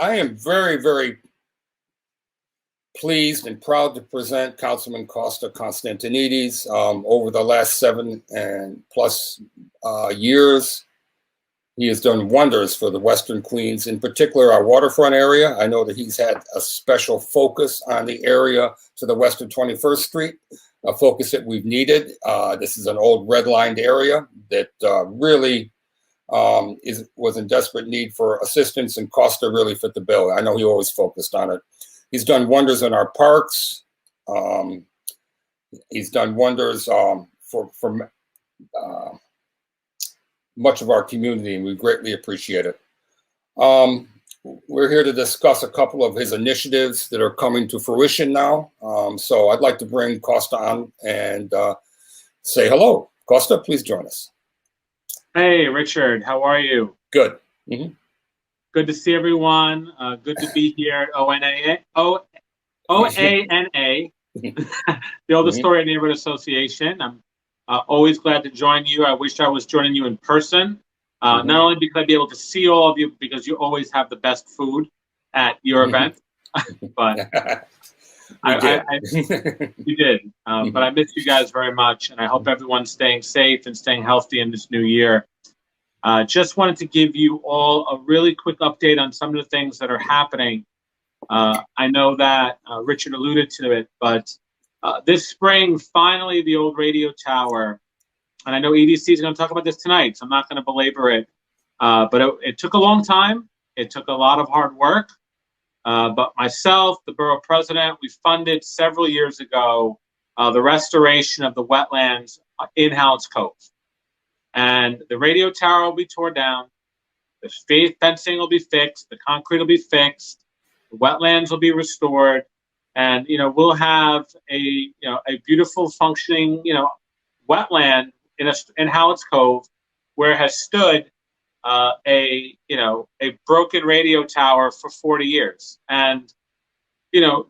I am very, very pleased and proud to present Councilman Costa Constantinides. Over the last 7+ years, he has done wonders for the Western Queens, in particular our waterfront area. I know that he's had a special focus on the area to the west of 21st Street, a focus that we've needed. This is an old redlined area that really was in desperate need for assistance, and Costa really fit the bill. I know he always focused on it. He's done wonders in our parks. He's done wonders for much of our community, and we greatly appreciate it. We're here to discuss a couple of his initiatives that are coming to fruition now. So I'd like to bring Costa on and say hello. Costa, please join us. Hey, Richard, how are you? Good. Good to see everyone. Good to be here at OANA, the Old Astoria Neighborhood Association. I'm always glad to join you. I wish I was joining you in person, not only because I'd be able to see all of you, because you always have the best food at your event, but you did. But I miss you guys very much, and I hope everyone's staying safe and staying healthy in this new year. Just wanted to give you all a really quick update on some of the things that are happening. I know that Richard alluded to it, but this spring, finally, the old radio tower, and I know EDC is going to talk about this tonight, so I'm not going to belabor it, but it took a long time. It took a lot of hard work, but myself, the borough president, we funded several years ago the restoration of the wetlands in Hallett's Cove. And the radio tower will be torn down, the fencing will be fixed, the concrete will be fixed, the wetlands will be restored, and we'll have a beautiful functioning wetland in Hallett's Cove, where it has stood a broken radio tower for 40 years. And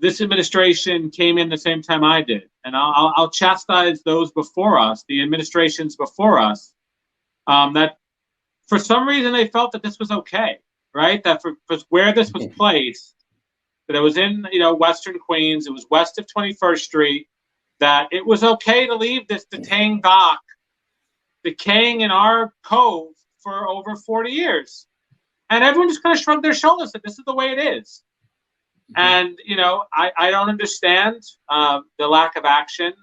this administration came in the same time I did, and I'll chastise those before us, the administrations before us, that for some reason they felt that this was okay, right? That for where this was placed, that it was in Western Queens, it was west of 21st Street, that it was okay to leave this decaying dock decaying in our cove for over 40 years. And everyone just kind of shrugged their shoulders that this is the way it is. And I don't understand the lack of action.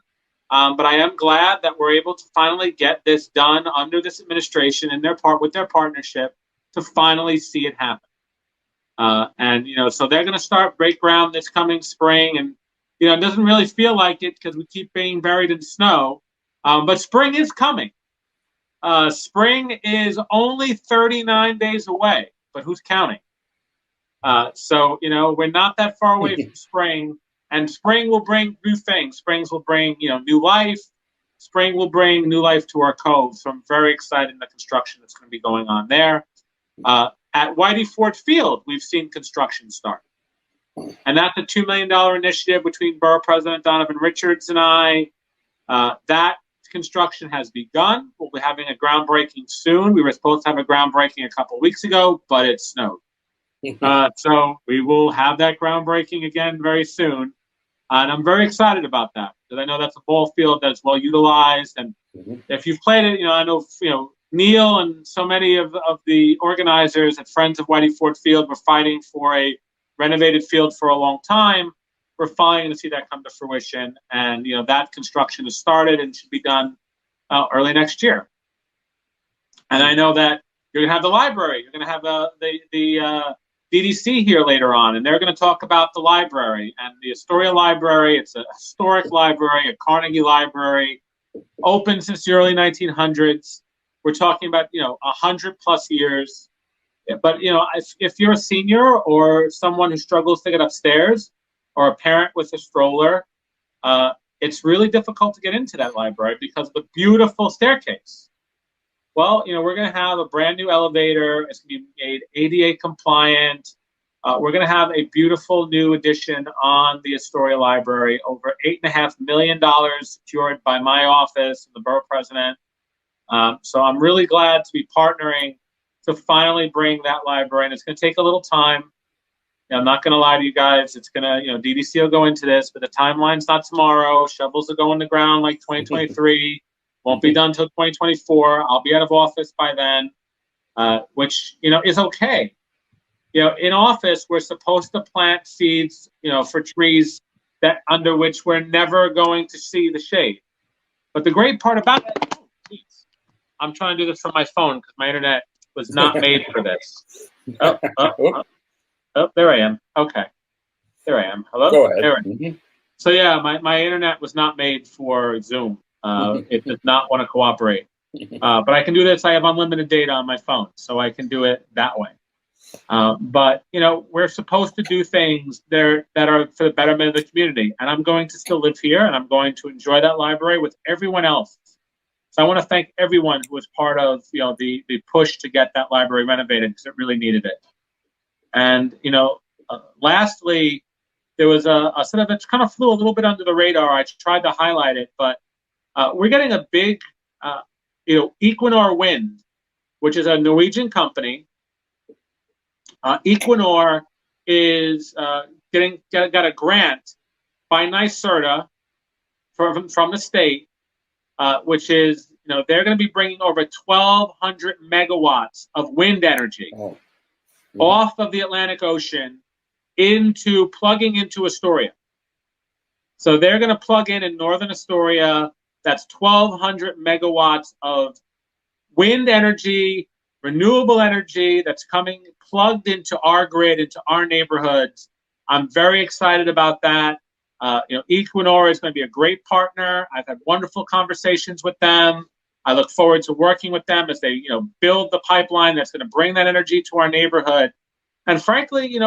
But I am glad that we're able to finally get this done under this administration and with their partnership to finally see it happen. So they're going to break ground this coming spring, and it doesn't really feel like it because we keep being buried in snow. But spring is coming. Spring is only 39 days away, but who's counting? So we're not that far away from spring. And spring will bring new things. Springs will bring, new life. Spring will bring new life to our cove. So I'm very excited in the construction that's going to be going on there. At Whitey Ford Field, we've seen construction start. And that's a $2 million initiative between Borough President Donovan Richards and I. That construction has begun. We'll be having a groundbreaking soon. We were supposed to have a groundbreaking a couple of weeks ago, but it snowed. So we will have that groundbreaking again very soon. And I'm very excited about that because I know that's a ball field that's well utilized. And if you've played it, I know, Neil and so many of the organizers and friends of Whitey Ford Field were fighting for a renovated field for a long time. We're finally going to see that come to fruition. And, that construction has started and should be done early next year. And I know that you're going to have the library. You're going to have the DDC here later on, and they're going to talk about the library and the Astoria Library. It's a historic library, a Carnegie Library, open since the early 1900s. We're talking about 100+ years. But if you're a senior or someone who struggles to get upstairs, or a parent with a stroller, it's really difficult to get into that library because of the beautiful staircase. Well, we're going to have a brand new elevator. It's going to be made ADA compliant. We're going to have a beautiful new addition on the Astoria Library, over $8.5 million secured by my office and the borough president. So I'm really glad to be partnering to finally bring that library, and it's going to take a little time. I'm not going to lie to you guys. It's going to, DDC will go into this, but the timeline's not tomorrow. Shovels will go in the ground like 2023. Won't be done until 2024. I'll be out of office by then, which, is okay. In office, we're supposed to plant seeds, for trees that under which we're never going to see the shade. But the great part about it, I'm trying to do this from my phone because my internet was not made for this. Oh, there I am. Okay. There I am. Hello? Go ahead. There I am. So yeah, my internet was not made for Zoom. It does not want to cooperate. But I can do this. I have unlimited data on my phone, so I can do it that way. But we're supposed to do things that are for the betterment of the community. And I'm going to still live here, and I'm going to enjoy that library with everyone else. So I want to thank everyone who was part of the push to get that library renovated, because it really needed it. And lastly, there was a sort of, it kind of flew a little bit under the radar. I tried to highlight it, but we're getting a big Equinor wind, which is a Norwegian company. Equinor is got a grant by NYSERDA from the state, which is they're going to be bringing over 1,200 megawatts of wind energy off of the Atlantic Ocean plugging into Astoria. So they're going to plug in northern Astoria. That's 1,200 megawatts of wind energy, renewable energy that's coming plugged into our grid, into our neighborhoods. I'm very excited about that. Equinor is going to be a great partner. I've had wonderful conversations with them. I look forward to working with them as they, build the pipeline that's going to bring that energy to our neighborhood. And frankly,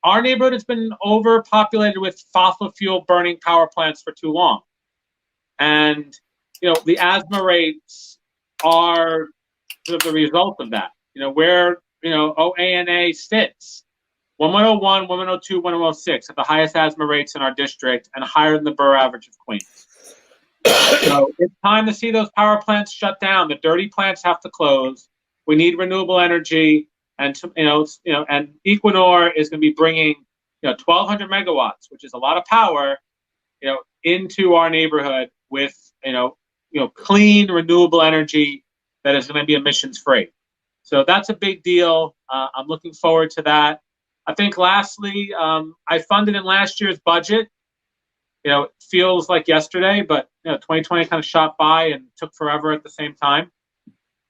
our neighborhood has been overpopulated with fossil fuel burning power plants for too long. And, the asthma rates are sort of the result of that. Where, OANA sits, 1101, 1102, 1106 have the highest asthma rates in our district and higher than the borough average of Queens. So it's time to see those power plants shut down. The dirty plants have to close. We need renewable energy, and and Equinor is going to be bringing 1,200 megawatts, which is a lot of power, into our neighborhood with clean renewable energy that is going to be emissions free. So that's a big deal. I'm looking forward to that. I think lastly, I funded in last year's budget. It feels like yesterday, but 2020 kind of shot by and took forever at the same time.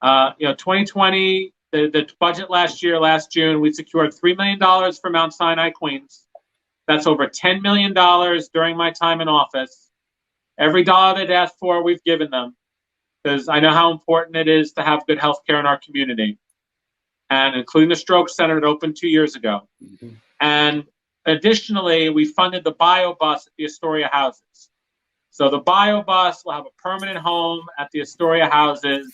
2020, the budget last June, we secured $3 million for Mount Sinai, Queens. That's over $10 million during my time in office. Every dollar they'd asked for, we've given them, because I know how important it is to have good health care in our community, and including the stroke center that opened 2 years ago. And additionally, we funded the bio bus at the Astoria houses. So the bio bus will have a permanent home at the Astoria houses.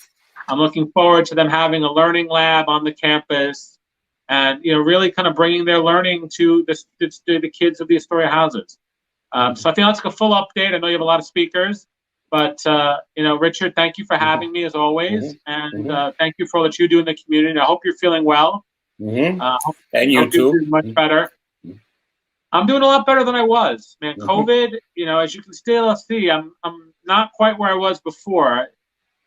I'm looking forward to them having a learning lab on the campus, and really kind of bringing their learning to the kids of the Astoria houses. So I think that's like a full update. I know you have a lot of speakers, but Richard, thank you for having me as always, and thank you for all that you do in the community. I hope you're feeling well. And you too. You're doing much better. I'm doing a lot better than I was, man. COVID, as you can still see, I'm not quite where I was before.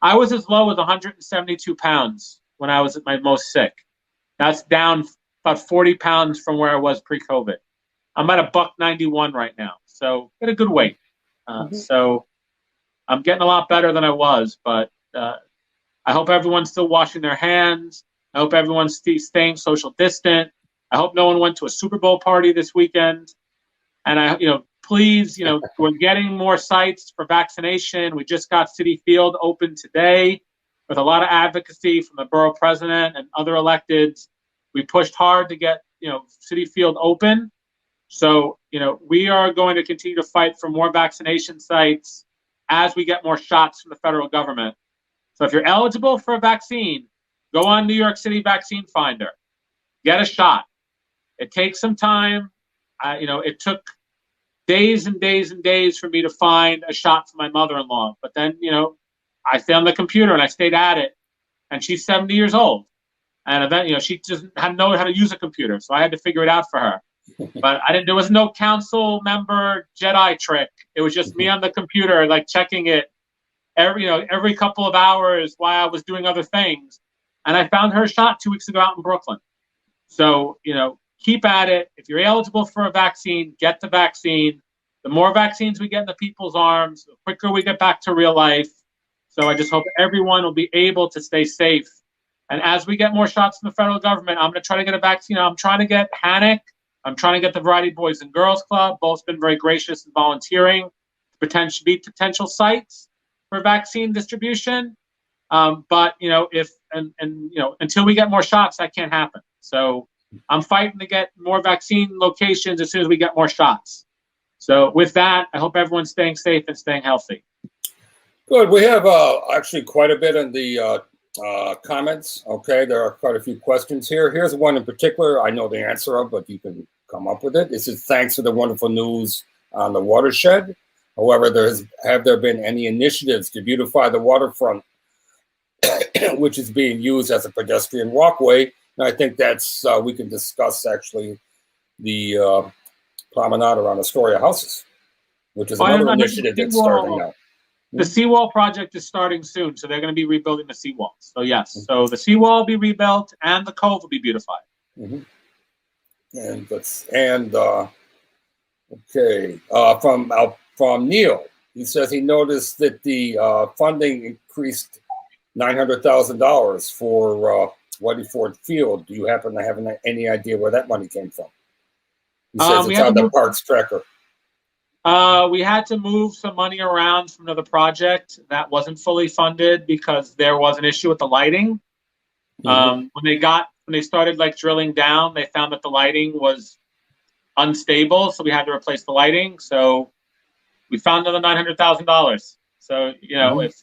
I was as low as 172 pounds when I was at my most sick. That's down about 40 pounds from where I was pre-COVID. I'm at $191 right now, so get a good weight. So I'm getting a lot better than I was, but I hope everyone's still washing their hands. I hope everyone's staying social distant. I hope no one went to a Super Bowl party this weekend. And please, we're getting more sites for vaccination. We just got Citi Field open today with a lot of advocacy from the borough president and other electeds. We pushed hard to get, Citi Field open. So, we are going to continue to fight for more vaccination sites as we get more shots from the federal government. So if you're eligible for a vaccine, go on New York City Vaccine Finder. Get a shot. It takes some time. It took days and days and days for me to find a shot for my mother-in-law. But then, I stayed on the computer and I stayed at it. And she's 70 years old. And then, she doesn't know how to use a computer, so I had to figure it out for her. But there was no council member Jedi trick. It was just me on the computer, like checking it every couple of hours while I was doing other things. And I found her shot 2 weeks ago out in Brooklyn. So, keep at it. If you're eligible for a vaccine, get the vaccine. The more vaccines we get in the people's arms, the quicker we get back to real life. So I just hope everyone will be able to stay safe. And as we get more shots from the federal government, I'm going to try to get a vaccine. I'm trying to get HANIC. I'm trying to get the Variety Boys and Girls Club. Both been very gracious in volunteering to be potential sites for vaccine distribution. But until we get more shots, that can't happen. So I'm fighting to get more vaccine locations as soon as we get more shots. So with that, I hope everyone's staying safe and staying healthy. Good. We have actually quite a bit in the comments. Okay, there are quite a few questions here. Here's one in particular I know the answer of, but you can come up with it. This is thanks for the wonderful news on the watershed. However, have there been any initiatives to beautify the waterfront, which is being used as a pedestrian walkway? And I think that's we can discuss actually the promenade around Astoria houses, which is another initiative that's starting now. The seawall project is starting soon, so they're going to be rebuilding the seawall. So yes, so the seawall will be rebuilt and the cove will be beautified. From Neil, he says he noticed that the funding increased $900,000 for Whitey Ford Field. Do you happen to have any idea where that money came from? He says it's on the parks tracker. We had to move some money around from another project that wasn't fully funded because there was an issue with the lighting. When they started drilling down, they found that the lighting was unstable, so we had to replace the lighting. So we found another $900,000. So if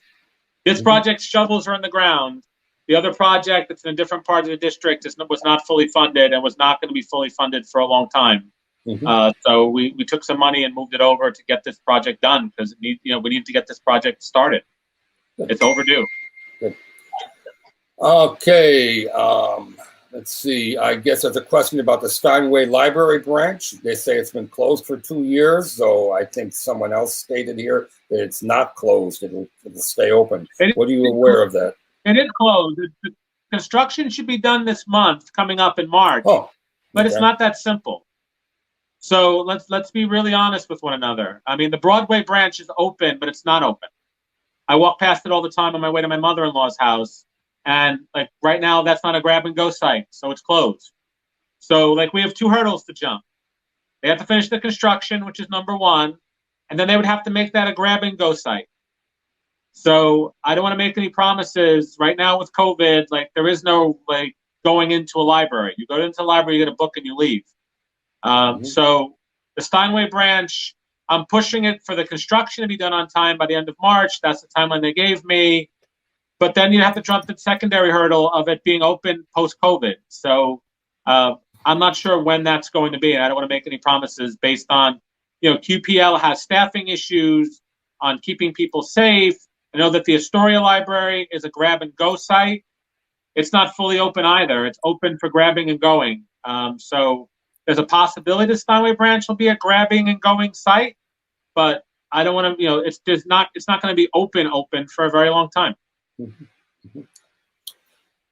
this project's shovels are in the ground, the other project that's in a different part of the district was not fully funded and was not going to be fully funded for a long time. So we took some money and moved it over to get this project done because we need to get this project started. It's overdue. Good. Okay, let's see. I guess there's a question about the Steinway Library branch. They say it's been closed for 2 years, so I think someone else stated here that it's not closed. It'll stay open. What are you aware of that? It is closed. The construction should be done this month, coming up in March. But it's not that simple. So let's be really honest with one another. I mean, the Broadway branch is open, but it's not open. I walk past it all the time on my way to my mother-in-law's house. And right now, that's not a grab and go site. So it's closed. So we have 2 hurdles to jump. They have to finish the construction, which is number 1. And then they would have to make that a grab and go site. So I don't want to make any promises right now with COVID. There is no going into a library. You go into a library, you get a book and you leave. So the Steinway branch, I'm pushing it for the construction to be done on time by the end of March. That's the timeline they gave me. But then you have to jump the secondary hurdle of it being open post-COVID. So I'm not sure when that's going to be. And I don't want to make any promises based on, QPL has staffing issues on keeping people safe. I know that the Astoria Library is a grab and go site. It's not fully open either. It's open for grabbing and going. So there's a possibility the Steinway branch will be a grabbing and going site, but I don't want to, it's not going to be open for a very long time.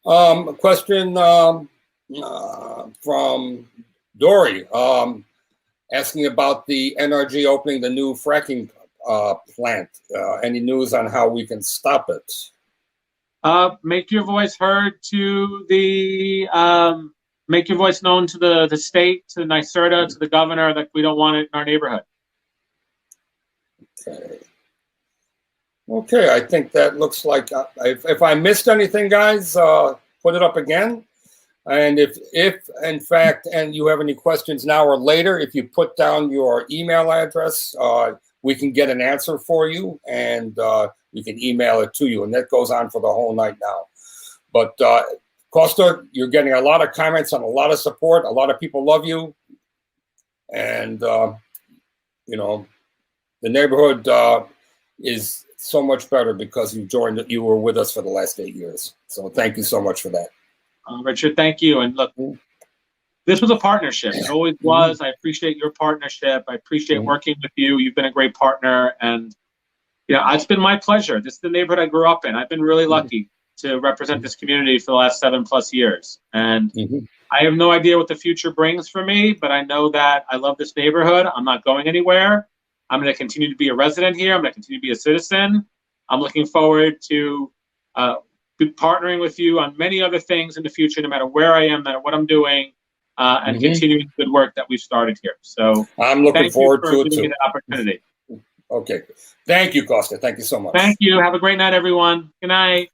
A question from Dory asking about the NRG opening the new fracking plant. Any news on how we can stop it? Make your voice heard to the make your voice known to the state, to NYSERDA, to the governor that we don't want it in our neighborhood. Okay, I think that looks like, if I missed anything, guys, put it up again. And if in fact, and you have any questions now or later, if you put down your email address, we can get an answer for you and we can email it to you. And that goes on for the whole night now. But Costa, you're getting a lot of comments and a lot of support. A lot of people love you. And, the neighborhood is so much better because you were with us for the last 8 years. So thank you so much for that. Richard, thank you. And look, this was a partnership. It always was. I appreciate your partnership. I appreciate working with you. You've been a great partner. And, you know, it's been my pleasure. This is the neighborhood I grew up in. I've been really lucky to represent this community for the last 7+ years. And I have no idea what the future brings for me, but I know that I love this neighborhood. I'm not going anywhere. I'm going to continue to be a resident here. I'm going to continue to be a citizen. I'm looking forward to be partnering with you on many other things in the future, no matter where I am, no matter what I'm doing, and continuing the good work that we've started here. So I'm looking forward to it giving me too. the opportunity. Okay. Thank you, Costa. Thank you so much. Thank you. Have a great night, everyone. Good night.